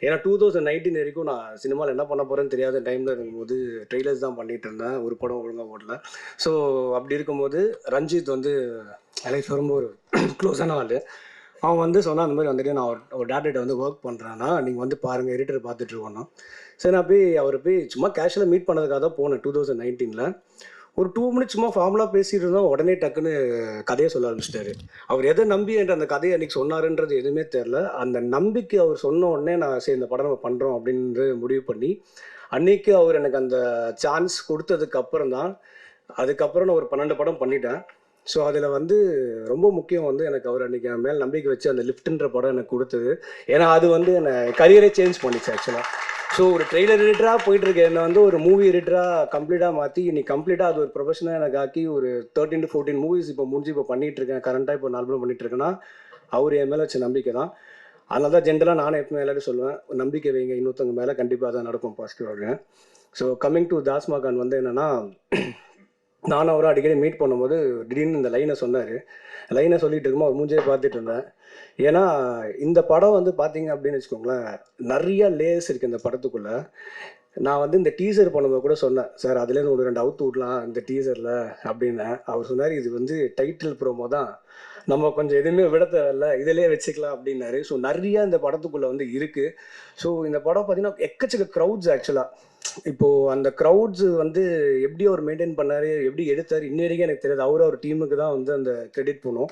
ஏன்னா 2019 வரைக்கும் நான் சினிமாவில் என்ன பண்ண போகிறேன்னு தெரியாத டைமில் இருக்கும்போது ட்ரெய்லர்ஸ் தான் பண்ணிட்டு இருந்தேன். ஒரு படம் ஒழுங்காக ஓடல. ஸோ அப்படி இருக்கும்போது ரஞ்சித் வந்து எனக்கு ரொம்ப ஒரு க்ளோஸான ஆள். அவன் வந்து சொன்னான், அந்த மாதிரி வந்துட்டு நான் ஒரு டேரக்டர்கிட்ட வந்து ஒர்க் பண்ணுறேன்னா நீங்கள் வந்து பாருங்கள், எடிட்டர் பார்த்துட்டு இருக்கோன்னா. சரி, நான் போய் அவர் போய் சும்மா கேஷுவலாக மீட் பண்ணதுக்காக தான் போனேன் 2019. ஒரு 2 மினிட்ஸ் சும்மா ஃபார்முலா பேசிட்டு இருந்தோம். உடனே டக்குன்னு கதையை சொல்ல ஆரம்பிச்சிட்டாரு. அவர் எதை நம்பி என்ற அந்த கதையை அன்னைக்கு சொன்னாருன்றது எதுவுமே தெரில. அந்த நம்பிக்கை அவர் சொன்ன உடனே நான் சரி இந்த படம் நம்ம பண்ணுறோம் அப்படின்னு முடிவு பண்ணி அன்னைக்கு அவர் எனக்கு அந்த சான்ஸ் கொடுத்ததுக்கு அப்புறம் தான், அதுக்கப்புறம் நான் ஒரு 12 படம் பண்ணிட்டேன். ஸோ அதில் வந்து ரொம்ப முக்கியம் வந்து எனக்கு அவர் அன்றைக்கி என் மேல் நம்பிக்கை வச்சு அந்த லிஃப்ட்டுன்ற படம் எனக்கு கொடுத்தது. ஏன்னா அது வந்து என்னை கரியரே சேஞ்ச் பண்ணிச்சு ஆக்சுவலாக. ஸோ ஒரு ட்ரெய்லர் எடிட்டராக போயிட்டுருக்கேன், என்னை வந்து ஒரு மூவி எடிட்டராக கம்ப்ளீட்டாக மாற்றி இன்னைக்கு கம்ப்ளீட்டாக அது ஒரு ப்ரொஃபஷனாக எனக்கு ஆக்கி ஒரு 13 to 14 மூவிஸ் இப்போ முடிஞ்சு இப்போ பண்ணிகிட்ருக்கேன். கரண்ட்டாக இப்போ 4 படம் பண்ணிகிட்ருக்கேன்னா அவர் என் மேலே வச்ச நம்பிக்கை தான். அதனால தான் ஜென்ரலாக நானும் எப்பவுமே எல்லாரும் சொல்லுவேன், நம்பிக்கை வைங்க இன்னொருத்தவங்க மேலே, கண்டிப்பாக தான் நடக்கும் பாசிட்டிவாக. ஸோ கம்மிங் டு தாஸ்மா கான் வந்து என்னென்னா, நானும் அவரும் அடிக்கடி மீட் பண்ணும்போது திடீர்னு இந்த லைனை சொன்னார். லைனை சொல்லிட்டு இருக்கும்போது அவர் மூஞ்சியே பார்த்துட்டு இருந்தேன். ஏன்னா இந்த படம் வந்து பார்த்தீங்க அப்படின்னு வச்சுக்கோங்களேன், நிறைய லேயர்ஸ் இருக்குது இந்த படத்துக்குள்ளே. நான் வந்து இந்த டீசர் பண்ணும்போது கூட சொன்னேன், சார் அதுலேருந்து ஒரு 2 அவுத்து விடலாம் இந்த டீசரில் அப்படின்னேன். அவர் சொன்னார், இது வந்து டைட்டில் ப்ரோமோ தான், நம்ம கொஞ்சம் எதுவுமே விட தேவையில்ல, இதிலே வச்சுக்கலாம் அப்படின்னாரு. ஸோ நிறைய இந்த படத்துக்குள்ளே வந்து இருக்குது. ஸோ இந்த படம் பார்த்தீங்கன்னா எக்கச்சக்க க்ரௌட்ஸ் ஆக்சுவலாக. இப்போது அந்த க்ரௌட்ஸ் வந்து எப்படி அவர் மெயின்டைன் பண்ணார், எப்படி எடுத்தார், இன்ன வரைக்கும் எனக்கு தெரியாது. அவர் டீமுக்கு தான் வந்து அந்த கிரெடிட் போகணும்.